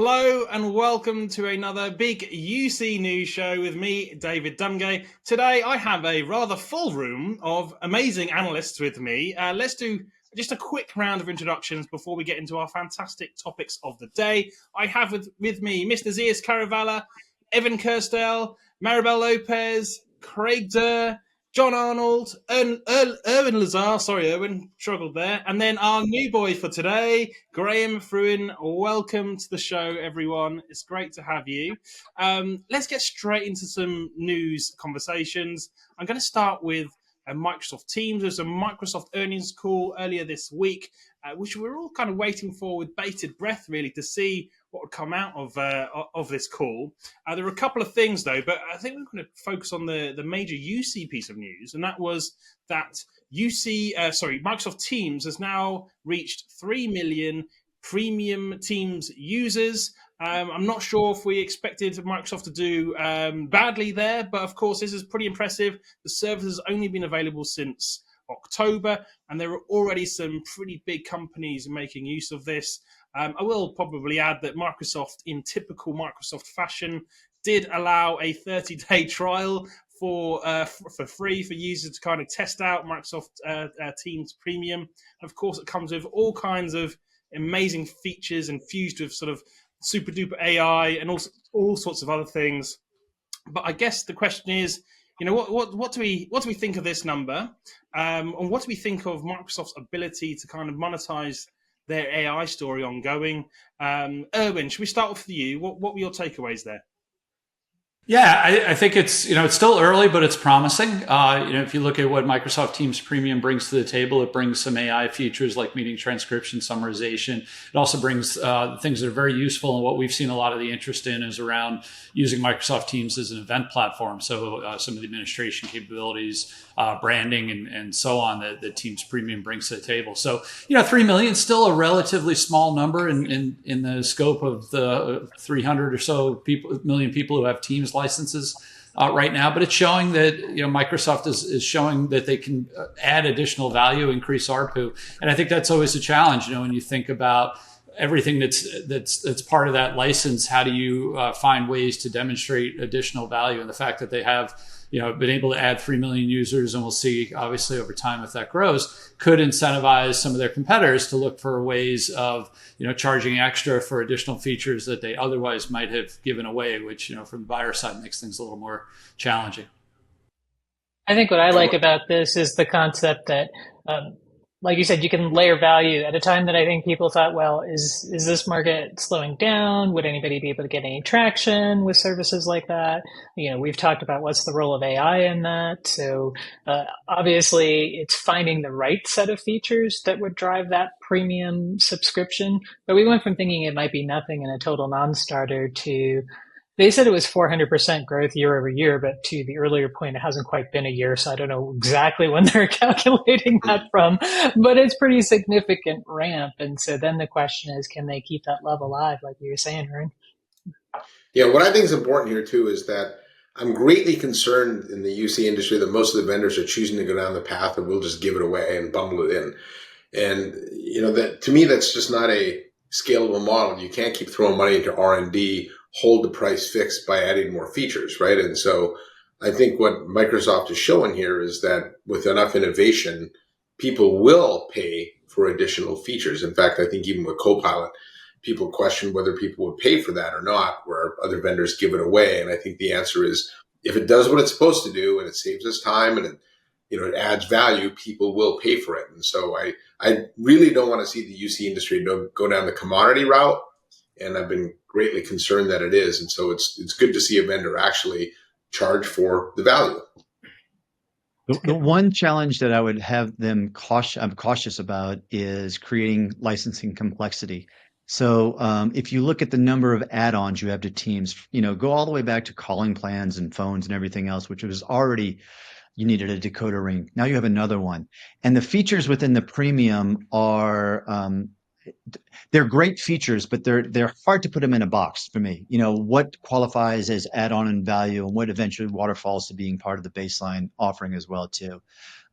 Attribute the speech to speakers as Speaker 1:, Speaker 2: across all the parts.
Speaker 1: Hello and welcome to another big UC News show with me, David Dumgay. Today I have a rather full room of amazing analysts with me. Let's do just a quick round of introductions before we get into our fantastic topics of the day. I have with me Mr. Zeus Caravala, Evan Kirstel, Maribel Lopez, Craig Durr, John Arnold, Erwin Lazar, sorry, Erwin, struggled there. And then our new boy for today, Graham Fruin. Welcome to the show, everyone. It's great to have you. Let's get straight into some news conversations. I'm going to start with Microsoft Teams. There's a Microsoft earnings call earlier this week, which we're all kind of waiting for with bated breath, really, to see what would come out of this call. There were a couple of things, though, but I think we're going to focus on the major UC piece of news, and that was that Microsoft Teams has now reached 3 million premium Teams users. I'm not sure if we expected Microsoft to do badly there, but of course this is pretty impressive. The service has only been available since October, and there are already some pretty big companies making use of this. I will probably add that Microsoft, in typical Microsoft fashion, did allow a 30-day trial for free for users to kind of test out Microsoft Teams Premium. Of course, it comes with all kinds of amazing features infused with sort of super duper AI and all sorts of other things. But I guess the question is, what do we think of this number, and what do we think of Microsoft's ability to kind of monetize their AI story ongoing? Erwin, should we start off with you? What were your takeaways there?
Speaker 2: Yeah, I think it's still early, but it's promising. If you look at what Microsoft Teams Premium brings to the table, it brings some AI features like meeting transcription, summarization. It also brings things that are very useful, and what we've seen a lot of the interest in is around using Microsoft Teams as an event platform. So some of the administration capabilities, branding, and so on that Teams Premium brings to the table. So 3 million is still a relatively small number in the scope of the 300 or so million people who have Teams licenses right now, but it's showing that Microsoft is showing that they can add additional value, increase ARPU, and I think that's always a challenge. When you think about everything that's part of that license, how do you find ways to demonstrate additional value? And the fact that they have been able to add 3 million users, and we'll see obviously over time if that grows, could incentivize some of their competitors to look for ways of charging extra for additional features that they otherwise might have given away, which from the buyer side makes things a little more challenging.
Speaker 3: I think what I like about this is the concept that like you said, you can layer value at a time that I think people thought, well, is this market slowing down? Would anybody be able to get any traction with services like that? We've talked about what's the role of AI in that. So obviously, it's finding the right set of features that would drive that premium subscription. But we went from thinking it might be nothing and a total non-starter to they said it was 400% growth year over year, but to the earlier point, it hasn't quite been a year, so I don't know exactly when they're calculating that from, but it's pretty significant ramp. And so then the question is, can they keep that level alive, like you were saying, Aaron?
Speaker 4: Yeah, what I think is important here too is that I'm greatly concerned in the UC industry that most of the vendors are choosing to go down the path of we'll just give it away and bundle it in. And that to me, that's just not a scalable model. You can't keep throwing money into R&D, hold the price fixed by adding more features, right? And so I think what Microsoft is showing here is that with enough innovation, people will pay for additional features. In fact, I think even with Copilot, people question whether people would pay for that or not, where other vendors give it away. And I think the answer is if it does what it's supposed to do and it saves us time and it adds value, people will pay for it. And so I really don't want to see the UC industry go down the commodity route. And I've been greatly concerned that it is. And so it's good to see a vendor actually charge for the value.
Speaker 5: The one challenge that I would have them I'm cautious about is creating licensing complexity. So if you look at the number of add-ons you have to Teams, go all the way back to calling plans and phones and everything else, which was already, you needed a decoder ring. Now you have another one. And the features within the premium are they're great features, but they're hard to put them in a box for me. What qualifies as add-on in value and what eventually waterfalls to being part of the baseline offering as well too.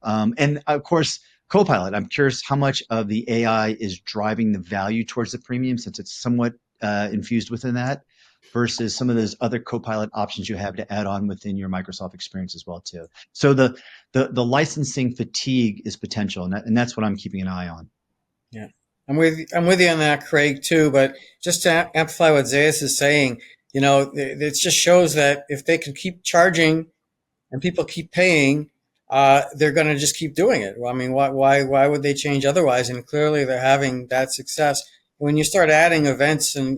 Speaker 5: And of course, Copilot. I'm curious how much of the AI is driving the value towards the premium, since it's somewhat infused within that versus some of those other Copilot options you have to add on within your Microsoft experience as well too. So the licensing fatigue is potential, and that's what I'm keeping an eye on.
Speaker 6: Yeah, I'm with you on that, Craig, too. But just to amplify what Zayas is saying, it just shows that if they can keep charging and people keep paying, they're going to just keep doing it. Well, I mean, why would they change otherwise? And clearly, they're having that success. When you start adding events and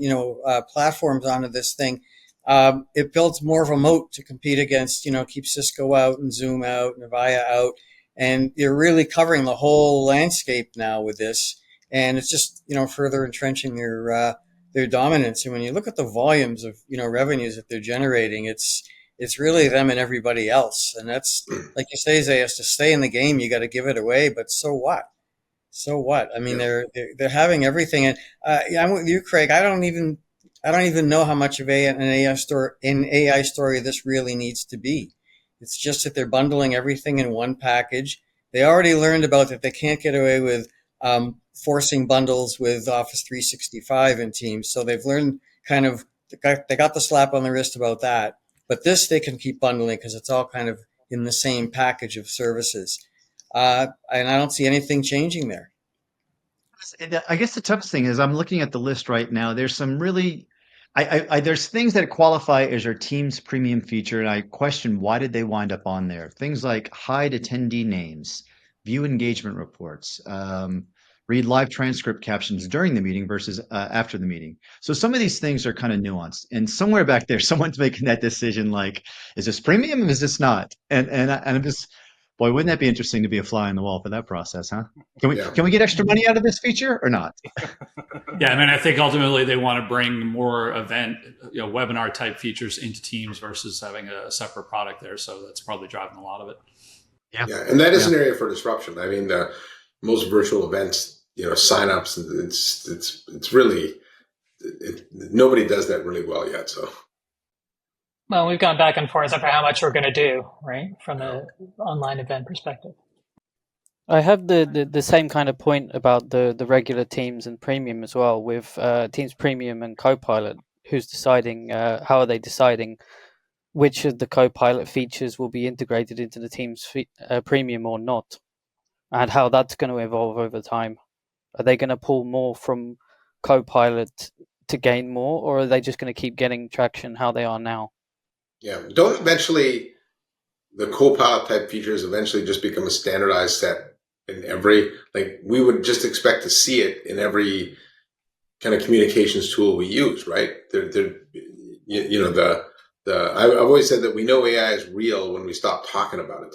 Speaker 6: platforms onto this thing, it builds more of a moat to compete against. Keep Cisco out and Zoom out and Avaya out, and you're really covering the whole landscape now with this. And it's just further entrenching their dominance. And when you look at the volumes of revenues that they're generating, it's really them and everybody else. And that's, like you say, Zayas, to stay in the game, you got to give it away. But so what? So what? I mean, they're having everything. And I'm with you, Craig. I don't even know how much of an AI story this really needs to be. It's just that they're bundling everything in one package. They already learned about that they can't get away with forcing bundles with Office 365 and Teams. So they've learned they got the slap on the wrist about that. But this they can keep bundling because it's all kind of in the same package of services. And I don't see anything changing there.
Speaker 5: I guess the toughest thing is I'm looking at the list right now. There's some really, there's things that qualify as our Teams premium feature, and I question why did they wind up on there. Things like hide attendee names, view engagement reports, read live transcript captions during the meeting versus after the meeting. So some of these things are kind of nuanced, and somewhere back there, someone's making that decision. Like, is this premium? Or is this not? And I'm just, boy, wouldn't that be interesting to be a fly on the wall for that process, huh? Can we get extra money out of this feature or not?
Speaker 2: Yeah, I mean, I think ultimately they want to bring more webinar type features into Teams versus having a separate product there. So that's probably driving a lot of it.
Speaker 4: Yeah, and that is an area for disruption. I mean, most virtual events, signups, it's really nobody does that really well yet. So,
Speaker 3: well, we've gone back and forth over how much we're going to do, right, from an online event perspective.
Speaker 7: I have the same kind of point about the regular Teams and Premium as well, with Teams Premium and Copilot. Who's deciding? How are they deciding which of the Copilot features will be integrated into the Teams Premium or not, and how that's going to evolve over time? Are they going to pull more from Copilot to gain more, or are they just going to keep getting traction how they are now?
Speaker 4: Yeah, don't eventually the Copilot type features eventually just become a standardized set in every, like we would just expect to see it in every kind of communications tool we use, right? I've always said that we know AI is real when we stop talking about it.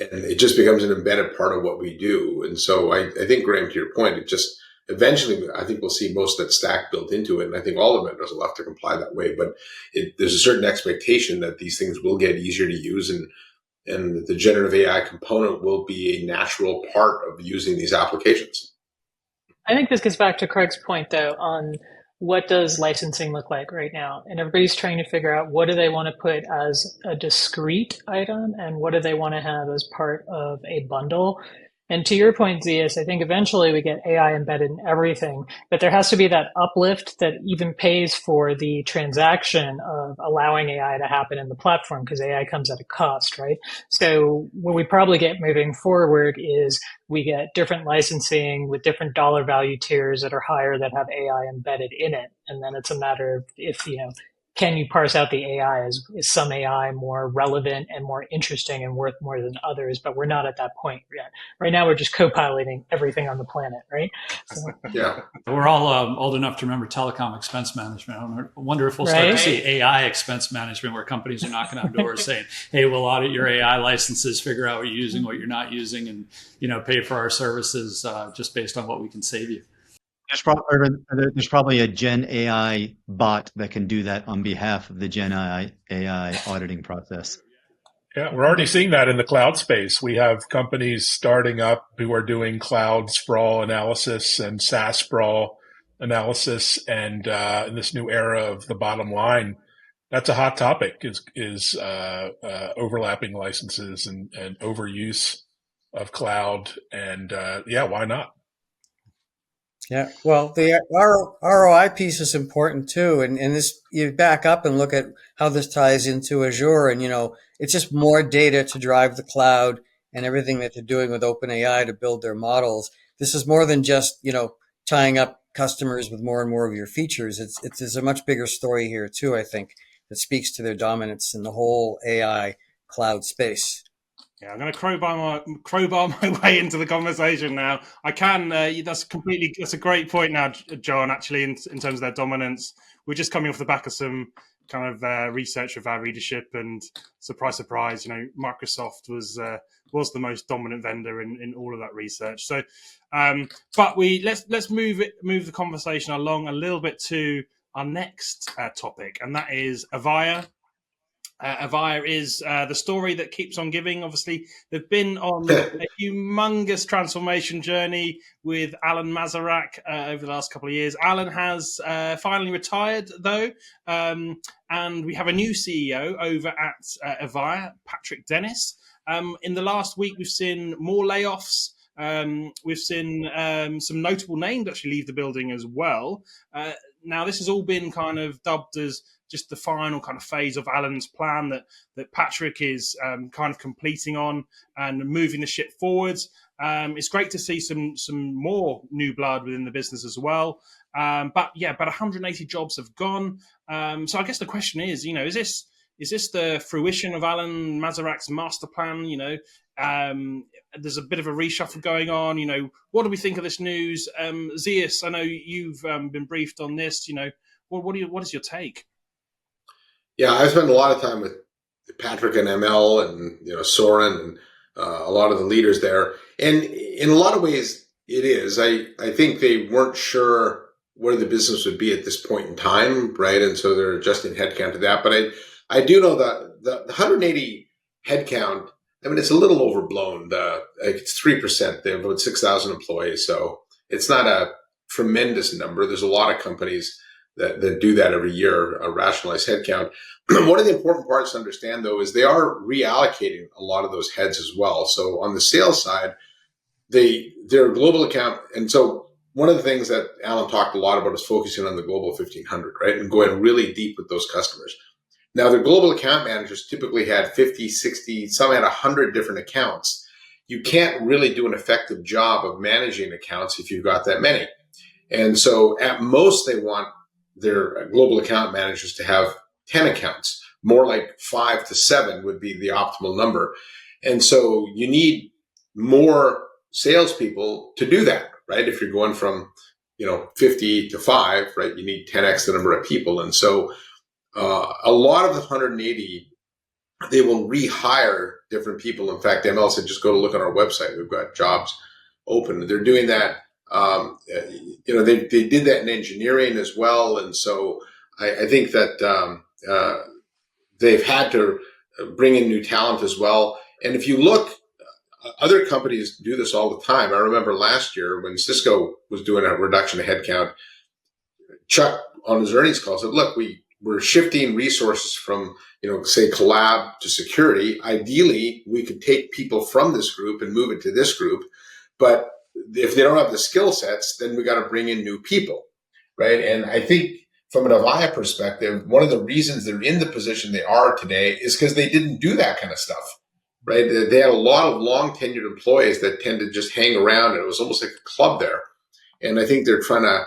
Speaker 4: And it just becomes an embedded part of what we do. And so I think, Graham, to your point, it just eventually, I think we'll see most of that stack built into it. And I think all the vendors will have to comply that way. But there's a certain expectation that these things will get easier to use, and the generative AI component will be a natural part of using these applications.
Speaker 3: I think this gets back to Craig's point, though, on what does licensing look like right now? And everybody's trying to figure out, what do they want to put as a discrete item and what do they want to have as part of a bundle? And to your point, Zeus, I think eventually we get AI embedded in everything, but there has to be that uplift that even pays for the transaction of allowing AI to happen in the platform, because AI comes at a cost, right? So what we probably get moving forward is we get different licensing with different dollar value tiers that are higher that have AI embedded in it. And then it's a matter of if, can you parse out the AI? Is some AI more relevant and more interesting and worth more than others? But we're not at that point yet. Right now, we're just co-piloting everything on the planet, right? So.
Speaker 4: Yeah.
Speaker 2: We're all old enough to remember telecom expense management. I wonder if we'll start to see AI expense management, where companies are knocking on doors saying, hey, we'll audit your AI licenses, figure out what you're using, what you're not using, and pay for our services just based on what we can save you.
Speaker 5: There's probably a Gen AI bot that can do that on behalf of the Gen AI auditing process.
Speaker 8: Yeah, we're already seeing that in the cloud space. We have companies starting up who are doing cloud sprawl analysis and SaaS sprawl analysis, and in this new era of the bottom line, that's a hot topic. Is overlapping licenses and overuse of cloud, and why not?
Speaker 6: Yeah, well, the ROI piece is important too, and this you back up and look at how this ties into Azure, and it's just more data to drive the cloud and everything that they're doing with OpenAI to build their models. This is more than just tying up customers with more and more of your features. There's a much bigger story here too, I think, that speaks to their dominance in the whole AI cloud space.
Speaker 1: Yeah, I'm going to crowbar my way into the conversation now. I can. That's a great point now, John. Actually, in terms of their dominance, we're just coming off the back of some kind of research of our readership, and surprise, surprise, Microsoft was the most dominant vendor in all of that research. So, but let's move the conversation along a little bit to our next topic, and that is Avaya. Avaya is the story that keeps on giving. Obviously, they've been on a humongous transformation journey with Alan Mazarak over the last couple of years. Alan has finally retired, though, and we have a new CEO over at Avaya, Patrick Dennis. In the last week, we've seen more layoffs. We've seen some notable names actually leave the building as well. Now, this has all been kind of dubbed as just the final kind of phase of Alan's plan that Patrick is kind of completing on and moving the ship forwards. It's great to see some more new blood within the business as well. But yeah, about 180 jobs have gone. So I guess the question is, is this the fruition of Alan Mazarak's master plan? There's a bit of a reshuffle going on. What do we think of this news? Zeus, I know you've been briefed on this. What is your take?
Speaker 4: Yeah, I've spent a lot of time with Patrick and ML and Soren and a lot of the leaders there, and in a lot of ways, it is. I think they weren't sure where the business would be at this point in time, right? And so they're adjusting headcount to that. But I do know that the 180 headcount, I mean, it's a little overblown. It's 3%. They have about 6,000 employees, so it's not a tremendous number. There's a lot of companies that do that every year, rationalize headcount. One of the important parts to understand, though, is they are reallocating a lot of those heads as well. So on the sales side, they're global account. And so one of the things that Alan talked a lot about is focusing on the global 1,500, right? And going really deep with those customers. Now, their global account managers typically had 50, 60, some had 100 different accounts. You can't really do an effective job of managing accounts if you've got that many. And so at most, they want their global account managers to have 10 accounts. More like 5 to 7 would be the optimal number. And so you need more salespeople to do that, right? If you're going from 50 to 5, right, you need 10x the number of people. And so a lot of the 180, they will rehire different people. In fact, ML said, just go to look on our website. We've got jobs open. They're doing that. They did that in engineering as well. And so I think that they've had to bring in new talent as well. And if you look, other companies do this all the time. I remember last year when Cisco was doing a reduction of headcount, Chuck on his earnings call said, look, we're shifting resources from, say collab to security. Ideally, we could take people from this group and move it to this group. But if they don't have the skill sets, then we got to bring in new people, right? And I think from an Avaya perspective, one of the reasons they're in the position they are today is because they didn't do that kind of stuff, right? They had a lot of long tenured employees that tend to just hang around, and it was almost like a club there. And I think they're trying to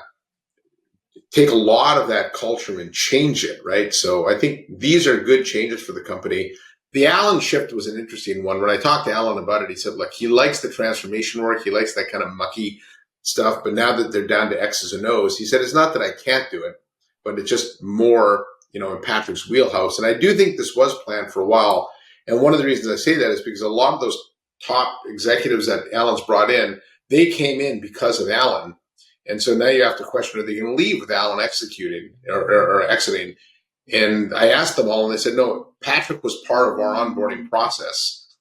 Speaker 4: take a lot of that culture and change it, right? So I think these are good changes for the company. The Alan shift was an interesting one. When I talked to Alan about it, he said, look, he likes the transformation work. He likes that kind of mucky stuff. But now that they're down to X's and O's, he said, it's not that I can't do it, but it's just more, in Patrick's wheelhouse. And I do think this was planned for a while. And one of the reasons I say that is because a lot of those top executives that Alan's brought in, they came in because of Alan. And so now you have to question, are they going to leave with Alan executing or exiting? And I asked them all, and they said, no, Patrick was part of our onboarding process.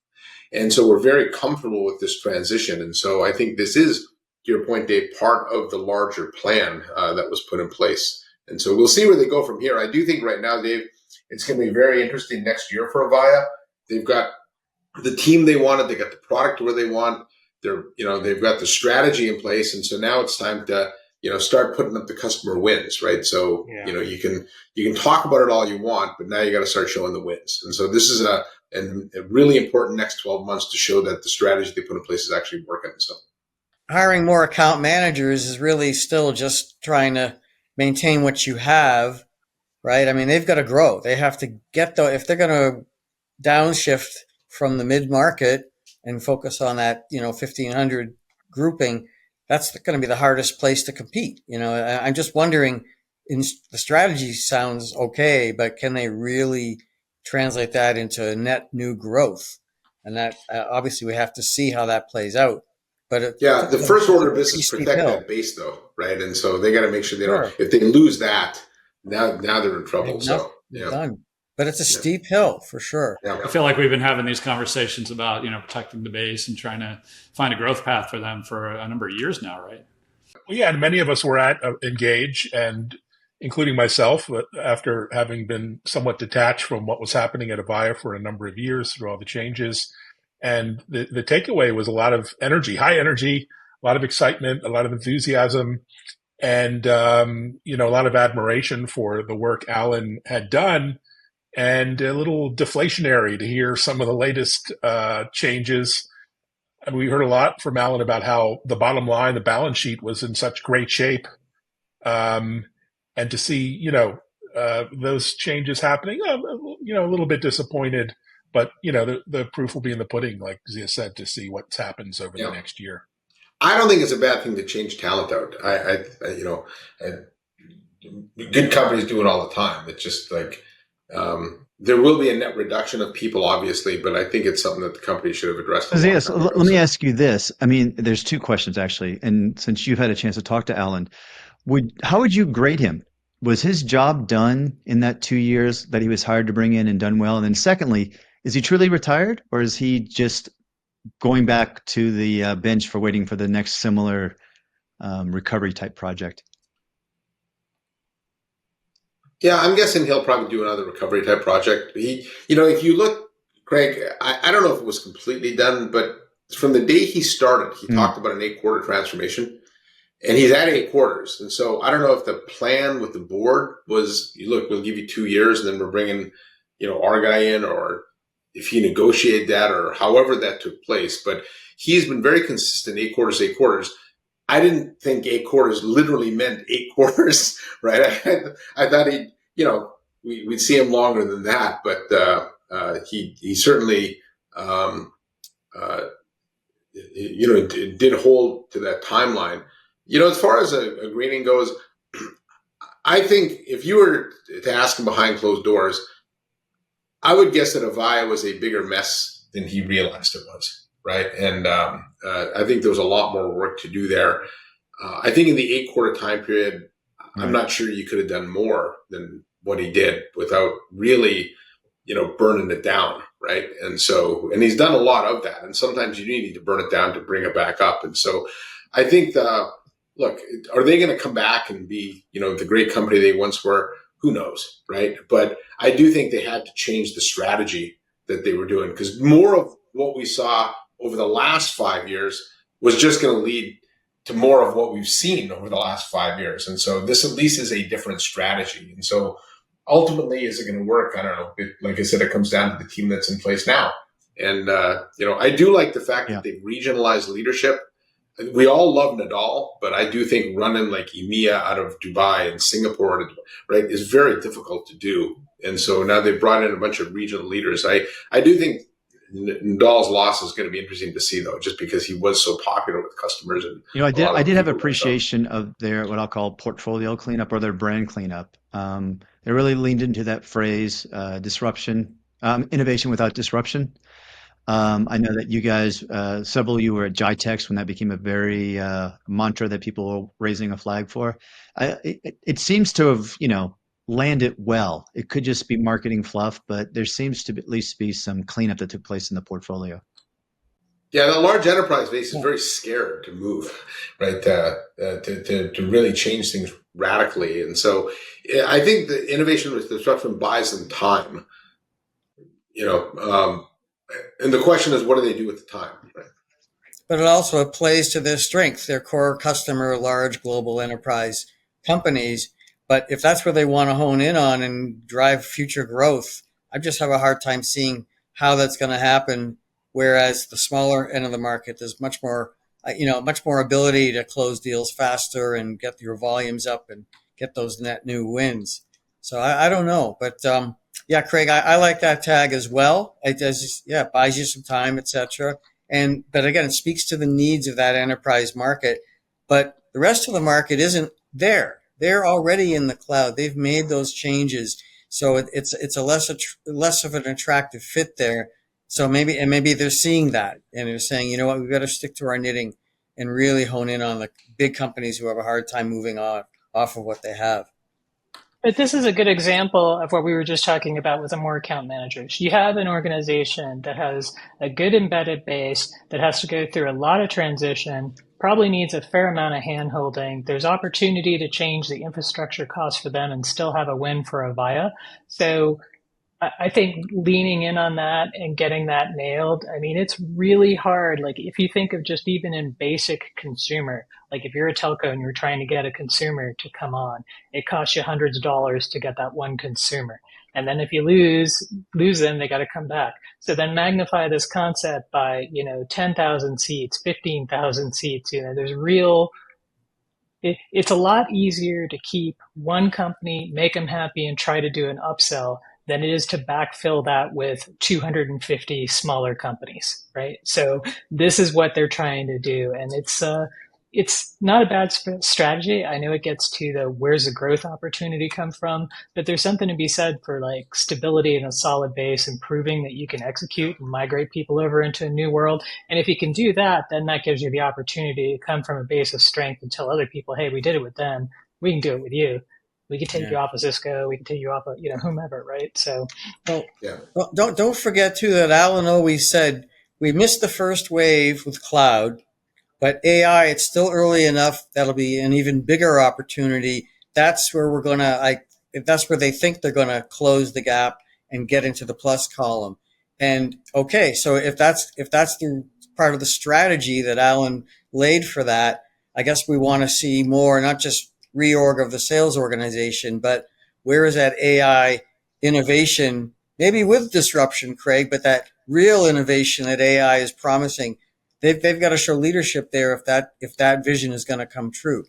Speaker 4: And so we're very comfortable with this transition. And so I think this is, to your point, Dave, part of the larger plan that was put in place. And so we'll see where they go from here. I do think right now, Dave, it's going to be very interesting next year for Avaya. They've got the team they wanted. They got the product where they want. They've got the strategy in place. And so now it's time to start putting up the customer wins, right? So,
Speaker 1: Yeah.
Speaker 4: you can talk about it all you want, but now you got to start showing the wins. And so this is a really important next 12 months to show that the strategy they put in place is actually working. So
Speaker 6: Hiring more account managers is really still just trying to maintain what you have, right? I mean, they've got to grow. They have to if they're going to downshift from the mid market and focus on that, 1500 grouping, that's going to be the hardest place to compete. I'm just wondering, the strategy sounds okay, but can they really translate that into net new growth? And that obviously we have to see how that plays out. But
Speaker 4: yeah, the first order of
Speaker 6: pretty
Speaker 4: business
Speaker 6: steep
Speaker 4: protect
Speaker 6: hill.
Speaker 4: that base though, right? And so they got to make sure they don't.
Speaker 6: Sure.
Speaker 4: If they lose that, now they're in trouble. So
Speaker 6: They're done. But it's a steep hill for sure.
Speaker 2: I feel like we've been having these conversations about, protecting the base and trying to find a growth path for them for a number of years now, right?
Speaker 8: Well, yeah, and many of us were at Engage, and including myself, after having been somewhat detached from what was happening at Avaya for a number of years through all the changes. And the takeaway was a lot of energy, high energy, a lot of excitement, a lot of enthusiasm, and a lot of admiration for the work Alan had done, and a little deflationary to hear some of the latest changes. And we heard a lot from Alan about how the bottom line, the balance sheet, was in such great shape, and to see those changes happening, a little bit disappointed. But the proof will be in the pudding, like Zia said, to see what happens over the next year.
Speaker 4: I don't think it's a bad thing to change talent out. Good companies do it all the time. It's just like there will be a net reduction of people, obviously, but I think it's something that the company should have addressed.
Speaker 5: Yes, let me ask you this. I mean, there's two questions actually, and since you've had a chance to talk to Alan, how would you grade him? Was his job done in that 2 years that he was hired to bring in and done well? And then secondly, is he truly retired, or is he just going back to the bench for waiting for the next similar recovery type project?
Speaker 4: Yeah, I'm guessing he'll probably do another recovery type project. If you look, Craig, I don't know if it was completely done, but from the day he started, he talked about an 8-quarter transformation, and he's at 8 quarters. And so I don't know if the plan with the board was, look, we'll give you 2 years, and then we're bringing, our guy in, or if he negotiated that, or however that took place. But he's been very consistent, 8 quarters, 8 quarters. I didn't think 8 quarters literally meant 8 quarters, right? I thought we'd see him longer than that, but he certainly, did hold to that timeline. As far as a grading goes, I think if you were to ask him behind closed doors, I would guess that Avaya was a bigger mess than he realized it was. Right. And I think there was a lot more work to do there. I think in the 8-quarter time period, I'm not sure you could have done more than what he did without really, burning it down. Right. And he's done a lot of that. And sometimes you need to burn it down to bring it back up. And so I think, look, are they going to come back and be, the great company they once were? Who knows? Right. But I do think they had to change the strategy that they were doing, because more of what we saw over the last 5 years was just going to lead to more of what we've seen over the last 5 years. And so this at least is a different strategy. And so ultimately, is it going to work? I don't know. Like I said, it comes down to the team that's in place now. And, I do like the fact that they've regionalized leadership. We all love Nadal, but I do think running like EMEA out of Dubai and Singapore, right, is very difficult to do. And so now they've brought in a bunch of regional leaders. I do think Nadal's loss is going to be interesting to see, though, just because he was so popular with customers. And
Speaker 5: I did have appreciation of their what I'll call portfolio cleanup or their brand cleanup. They really leaned into that phrase, disruption, innovation without disruption. I know that you guys, several of you were at GITEX when that became a very mantra that people were raising a flag for. It seems to have, landed well. It could just be marketing fluff, but there seems to at least be some cleanup that took place in the portfolio.
Speaker 4: Yeah, the large enterprise base is very scared to move, right? To really change things radically. And so I think the innovation with disruption buys them time, and the question is, what do they do with the time? Right?
Speaker 6: but it also plays to their strength, their core customer, large global enterprise companies. But if that's where they want to hone in on and drive future growth, I just have a hard time seeing how that's going to happen. Whereas the smaller end of the market, there's much more, much more ability to close deals faster and get your volumes up and get those net new wins. So I don't know, but yeah, Craig, I like that tag as well. It does, yeah, it buys you some time, etc. But again, it speaks to the needs of that enterprise market. But the rest of the market isn't there. They're already in the cloud. They've made those changes, so it's a less of an attractive fit there. So maybe they're seeing that and they're saying, you know what, we've got to stick to our knitting and really hone in on the big companies who have a hard time moving off of what they have.
Speaker 3: But this is a good example of what we were just talking about with the more account managers. You have an organization that has a good embedded base that has to go through a lot of transition, probably needs a fair amount of hand-holding. There's opportunity to change the infrastructure cost for them and still have a win for Avaya. So I think leaning in on that and getting that nailed, I mean, it's really hard. Like if you think of just even in basic consumer, like if you're a telco and you're trying to get a consumer to come on, it costs you hundreds of dollars to get that one consumer. And then if you lose them, they got to come back. So then magnify this concept by, 10,000 seats, 15,000 seats, there's it's a lot easier to keep one company, make them happy and try to do an upsell than it is to backfill that with 250 smaller companies, right? So this is what they're trying to do. And it's not a bad strategy. I know it gets to the where's the growth opportunity come from, but there's something to be said for like stability and a solid base and proving that you can execute and migrate people over into a new world. And if you can do that, then that gives you the opportunity to come from a base of strength and tell other people, hey, we did it with them. We can do it with you. We can take you off of Cisco. We can take you off of, whomever, right? So,
Speaker 6: well, don't forget too that Alan always said we missed the first wave with cloud, but AI, it's still early enough. That'll be an even bigger opportunity. That's where we're gonna, that's where they think they're gonna close the gap and get into the plus column. And okay, so if that's the part of the strategy that Alan laid for that, I guess we want to see more, not just reorg of the sales organization, but where is that AI innovation, maybe with disruption, Craig, but that real innovation that AI is promising. They've got to show leadership there if that vision is going to come true.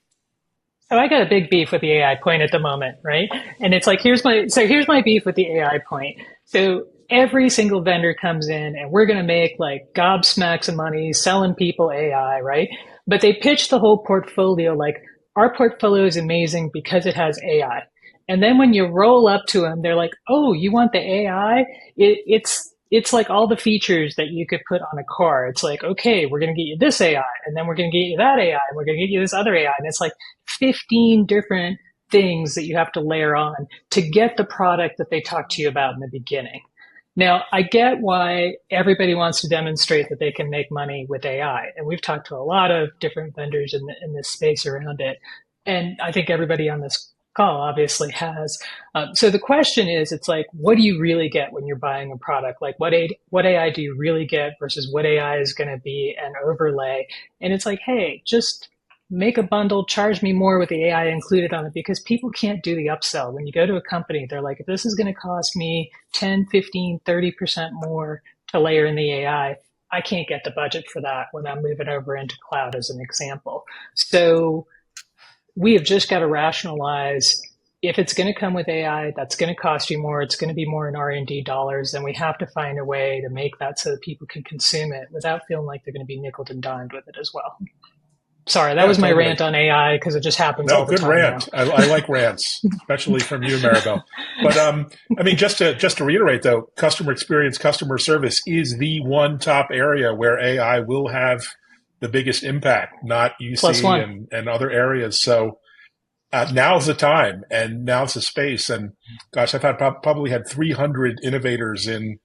Speaker 3: So I got a big beef with the AI point at the moment, right? And it's like, here's my beef with the AI point. So every single vendor comes in and we're going to make like gobsmacks of money selling people AI, right? But they pitch the whole portfolio like, our portfolio is amazing because it has AI. And then when you roll up to them, they're like, oh, you want the AI? It's like all the features that you could put on a car. It's like, okay, we're going to get you this AI, and then we're going to get you that AI, and we're going to get you this other AI. And it's like 15 different things that you have to layer on to get the product that they talked to you about in the beginning. Now, I get why everybody wants to demonstrate that they can make money with AI. And we've talked to a lot of different vendors in this space around it. And I think everybody on this call obviously has. So the question is, it's like, what do you really get when you're buying a product? Like what AI do you really get versus what AI is going to be an overlay? And it's like, hey, just make a bundle, charge me more with the AI included on it, because people can't do the upsell. When you go to a company, they're like, if this is going to cost me 10, 15, 30% more to layer in the AI, I can't get the budget for that when I'm moving over into cloud as an example. So we have just got to rationalize, if it's going to come with AI, that's going to cost you more. It's going to be more in R&D dollars. Then we have to find a way to make that so that people can consume it without feeling like they're going to be nickeled and dimed with it as well. Sorry, that was my rant on AI because it just happens all the time.
Speaker 8: No, good rant. I like rants, especially from you, Maribel. But I mean, just to reiterate, though, customer experience, customer service is the one top area where AI will have the biggest impact, not UC and other areas. So now's the time, and now's the space. And gosh, I've probably had 300 innovators in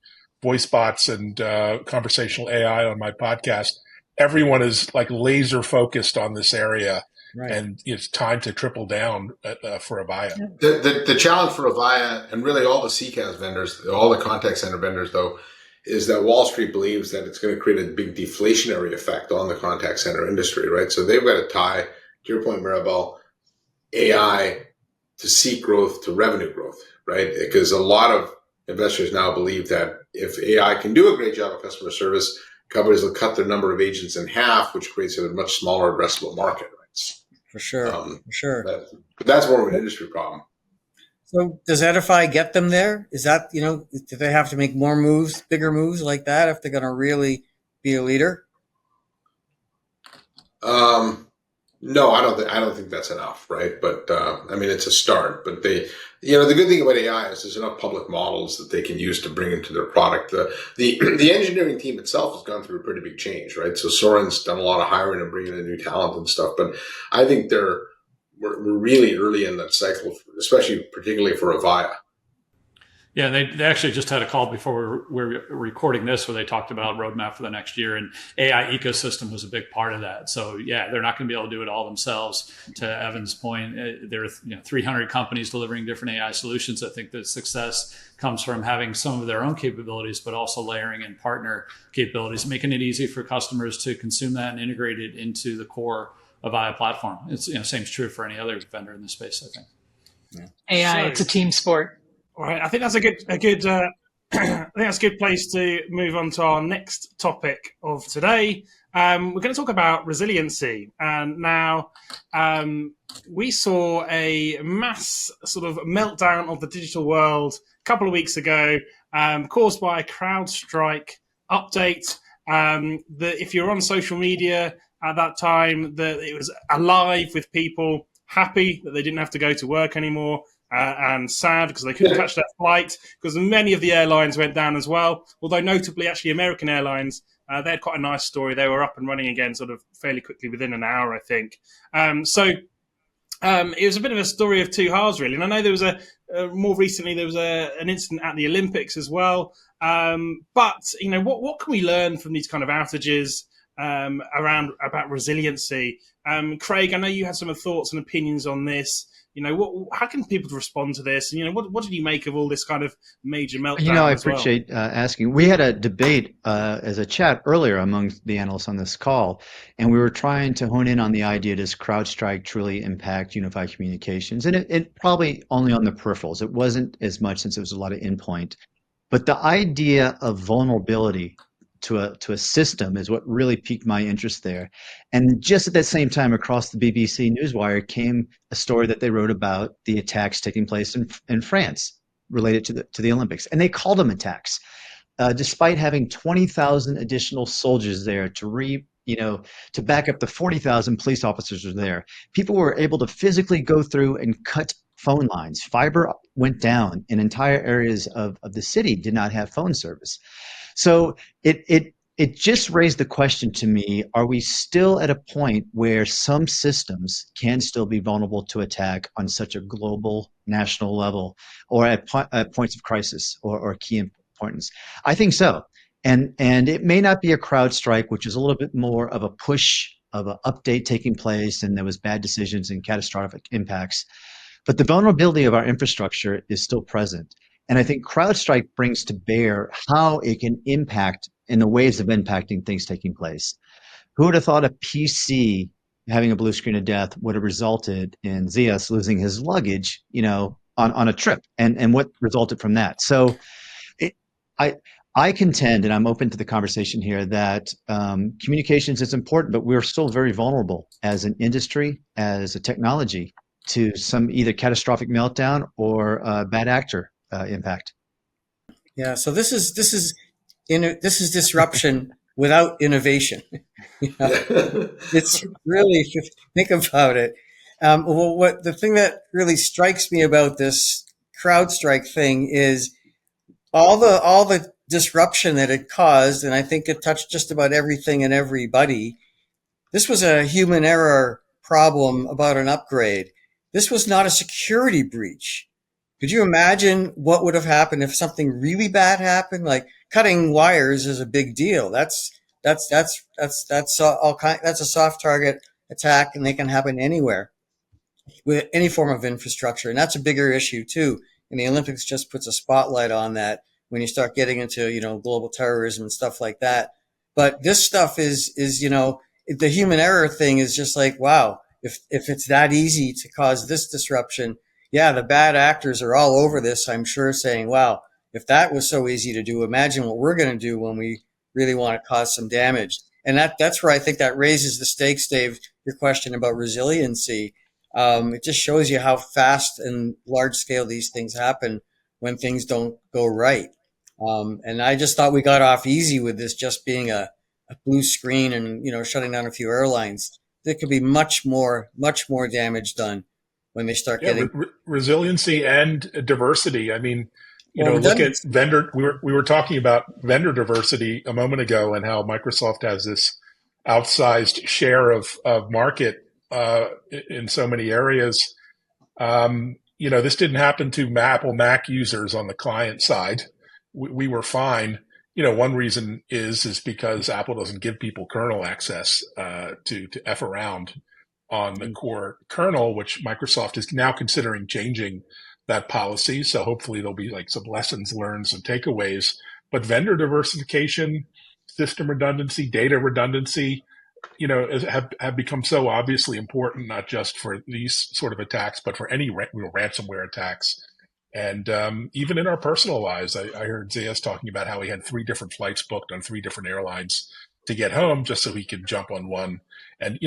Speaker 8: voice bots and conversational AI on my podcast. Everyone is like laser focused on this area, right. And it's time to triple down for Avaya.
Speaker 4: The challenge for Avaya and really all the CCaaS vendors, all the contact center vendors, though, is that Wall Street believes that it's going to create a big deflationary effect on the contact center industry, right? So they've got to tie, to your point, Maribel, AI to seek growth to revenue growth, right? Because a lot of investors now believe that if AI can do a great job of customer service, companies will cut their number of agents in half, which creates a much smaller addressable market, right?
Speaker 6: For sure. For sure.
Speaker 4: But that's more of an industry problem.
Speaker 6: So does Edify get them there? Is that, do they have to make more moves, bigger moves like that if they're going to really be a leader?
Speaker 4: No, I don't think that's enough, right? But it's a start. But the good thing about AI is there's enough public models that they can use to bring into their product. The engineering team itself has gone through a pretty big change, right? So Soren's done a lot of hiring and bringing in new talent and stuff. But I think we're really early in that cycle, particularly for Avaya.
Speaker 2: Yeah, they actually just had a call before we're recording this where they talked about roadmap for the next year, and AI ecosystem was a big part of that. So yeah, they're not going to be able to do it all themselves. To Evan's point, there are 300 companies delivering different AI solutions. I think the success comes from having some of their own capabilities, but also layering in partner capabilities, making it easy for customers to consume that and integrate it into the core Avaya platform. It's same is true for any other vendor in the space, I think.
Speaker 3: Yeah. AI, it's a team sport.
Speaker 1: All right, I think that's a good. I think that's a good place to move on to our next topic of today. We're going to talk about resiliency, and now we saw a mass sort of meltdown of the digital world a couple of weeks ago, caused by a CrowdStrike update. That if you're on social media at that time, that it was alive with people happy that they didn't have to go to work anymore. And sad because they couldn't catch that flight because many of the airlines went down as well. Although notably, actually, American Airlines, they had quite a nice story. They were up and running again sort of fairly quickly within an hour, I think. It was a bit of a story of two halves, really. And I know there was more recently, there was an incident at the Olympics as well. But what can we learn from these kind of outages about resiliency? Craig, I know you had some thoughts and opinions on this. How can people respond to this? And, what did you make of all this kind of major meltdown?
Speaker 5: I appreciate asking. We had a debate as a chat earlier among the analysts on this call, and we were trying to hone in on the idea, does CrowdStrike truly impact unified communications? And it probably only on the peripherals. It wasn't as much since it was a lot of endpoint. But the idea of vulnerability to a system is what really piqued my interest there. And just at that same time, across the BBC Newswire came a story that they wrote about the attacks taking place in France related to the Olympics, and they called them attacks, despite having 20,000 additional soldiers there to back up the 40,000 police officers were there. People were able to physically go through and cut phone lines. Fiber went down, and entire areas of the city did not have phone service. So it just raised the question to me, are we still at a point where some systems can still be vulnerable to attack on such a global national level or at points of crisis or key importance? I think so. And it may not be a CrowdStrike, which is a little bit more of a push of an update taking place and there was bad decisions and catastrophic impacts. But the vulnerability of our infrastructure is still present. And I think CrowdStrike brings to bear how it can impact in the ways of impacting things taking place. Who would have thought a PC having a blue screen of death would have resulted in Zeus losing his luggage, on a trip, and what resulted from that? So I contend, and I'm open to the conversation here, that communications is important, but we're still very vulnerable as an industry, as a technology, to some either catastrophic meltdown or bad actor impact.
Speaker 6: Yeah. So this is disruption without innovation. It's really, if you think about it. What the thing that really strikes me about this CrowdStrike thing is all the disruption that it caused, and I think it touched just about everything and everybody. This was a human error problem about an upgrade. This was not a security breach. Could you imagine what would have happened if something really bad happened? Like cutting wires is a big deal. That's a soft target attack, and they can happen anywhere with any form of infrastructure. And that's a bigger issue too. And the Olympics just puts a spotlight on that when you start getting into, global terrorism and stuff like that. But this stuff is, the human error thing is just like, wow, if it's that easy to cause this disruption, yeah, the bad actors are all over this, I'm sure, saying, wow, if that was so easy to do, imagine what we're going to do when we really want to cause some damage. And that's where I think that raises the stakes, Dave, your question about resiliency. It just shows you how fast and large scale these things happen when things don't go right. And I just thought we got off easy with this just being a blue screen and, shutting down a few airlines. There could be much more damage done when they start getting
Speaker 8: resiliency and diversity. I mean, look at
Speaker 6: redundancy.
Speaker 8: vendor. We were talking about vendor diversity a moment ago, and how Microsoft has this outsized share of market in so many areas. This didn't happen to Apple Mac users on the client side. We were fine. One reason is because Apple doesn't give people kernel access to F around on the core kernel, which Microsoft is now considering changing that policy. So hopefully there'll be like some lessons learned, some takeaways. But vendor diversification, system redundancy, data redundancy, have become so obviously important, not just for these sort of attacks, but for any ransomware attacks. And even in our personal lives, I heard Zayas talking about how he had 3 different flights booked on 3 different airlines to get home just so he could jump on one. And,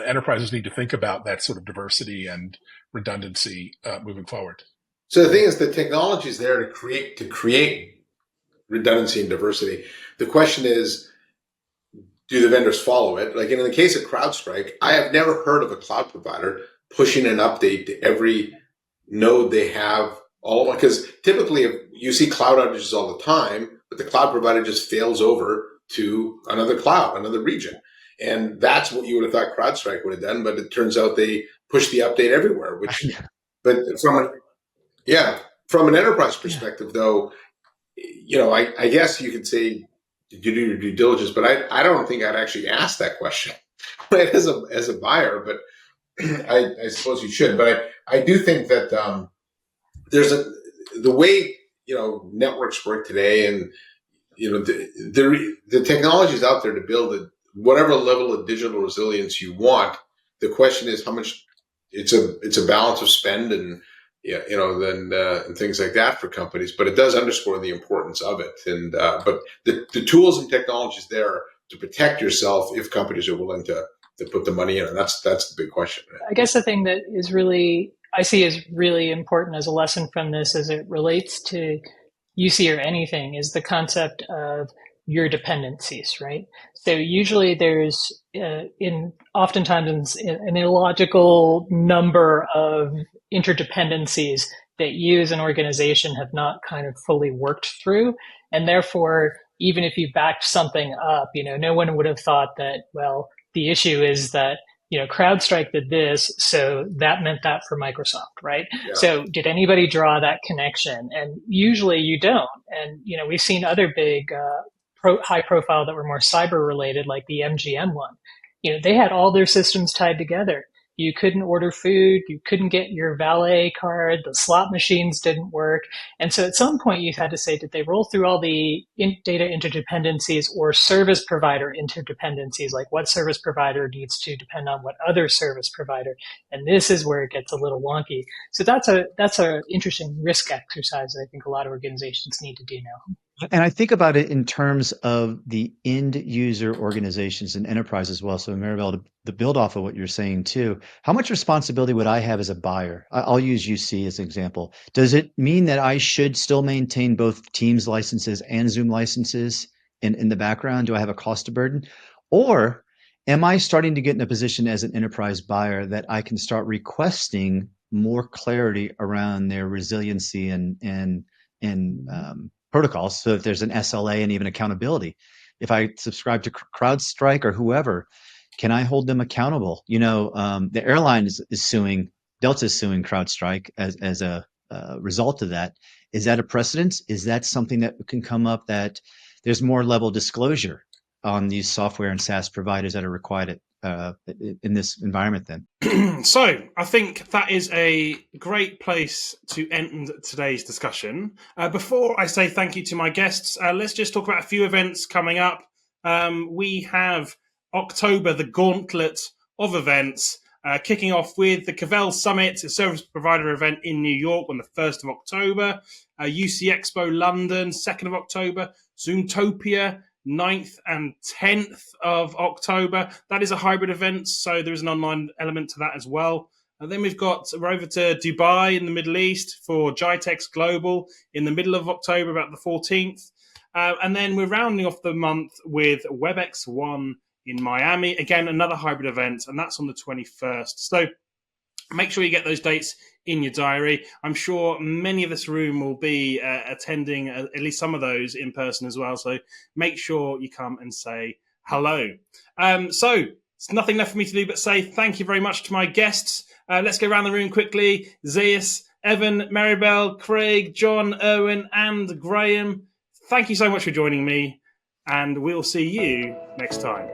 Speaker 8: enterprises need to think about that sort of diversity and redundancy moving forward.
Speaker 4: So the thing is, the technology is there to create redundancy and diversity. The question is, do the vendors follow it? Like in the case of CrowdStrike, I have never heard of a cloud provider pushing an update to every node they have all, because typically you see cloud outages all the time, but the cloud provider just fails over to another cloud, another region. And that's what you would have thought CrowdStrike would have done, but it turns out they push the update everywhere, but from an enterprise perspective, though, I guess you could say you do your due diligence, but I don't think I'd actually ask that question as a buyer, but I suppose you should. But I do think that there's the way networks work today, and the technology is out there to build whatever level of digital resilience you want. The question is how much. It's a balance of spend and and things like that for companies, but it does underscore the importance of it. And but the tools and technologies there to protect yourself if companies are willing to put the money in, and that's the big question. Right?
Speaker 3: I guess the thing that I see is really important as a lesson from this as it relates to UC or anything is the concept of your dependencies, right? So usually there's oftentimes an illogical number of interdependencies that you as an organization have not kind of fully worked through. And therefore, even if you backed something up, no one would have thought that, well, the issue is that CrowdStrike did this, so that meant that for Microsoft, right? Yeah. So did anybody draw that connection? And usually you don't. And, we've seen other big, high profile that were more cyber related, like the MGM one. They had all their systems tied together. You couldn't order food. You couldn't get your valet card. The slot machines didn't work. And so at some point you had to say, did they roll through all the data interdependencies or service provider interdependencies? Like what service provider needs to depend on what other service provider? And this is where it gets a little wonky. So that's a interesting risk exercise that I think a lot of organizations need to do now.
Speaker 5: And I think about it in terms of the end user organizations and enterprise as well. So Maribel, to build off of what you're saying too, how much responsibility would I have as a buyer? I'll use UC as an example. Does it mean that I should still maintain both Teams licenses and Zoom licenses in the background? Do I have a cost to burden? Or am I starting to get in a position as an enterprise buyer that I can start requesting more clarity around their resiliency and protocols, so if there's an SLA and even accountability? If I subscribe to CrowdStrike or whoever, can I hold them accountable? The airline is suing, Delta is suing CrowdStrike as a result of that. Is that a precedent? Is that something that can come up, that there's more level disclosure on these software and SaaS providers that are in this environment then.
Speaker 1: So I think that is a great place to end today's discussion. Before I say thank you to my guests, let's just talk about a few events coming up. We have October, the gauntlet of events, kicking off with the Cavell Summit, a service provider event in New York on the 1st of October, UC Expo London, 2nd of October, Zoomtopia, 9th and 10th of October. That is a hybrid event, so there is an online element to that as well. And then we're over to Dubai in the Middle East for GITEX Global in the middle of October, about the 14th. And then we're rounding off the month with WebEx One in Miami. Again, another hybrid event, and that's on the 21st. So make sure you get those dates in your diary. I'm sure many of this room will be attending at least some of those in person as well. So make sure you come and say hello. So it's nothing left for me to do but say thank you very much to my guests. Let's go around the room quickly. Zeus, Evan, Maribel, Craig, John, Erwin, and Graham. Thank you so much for joining me, and we'll see you next time.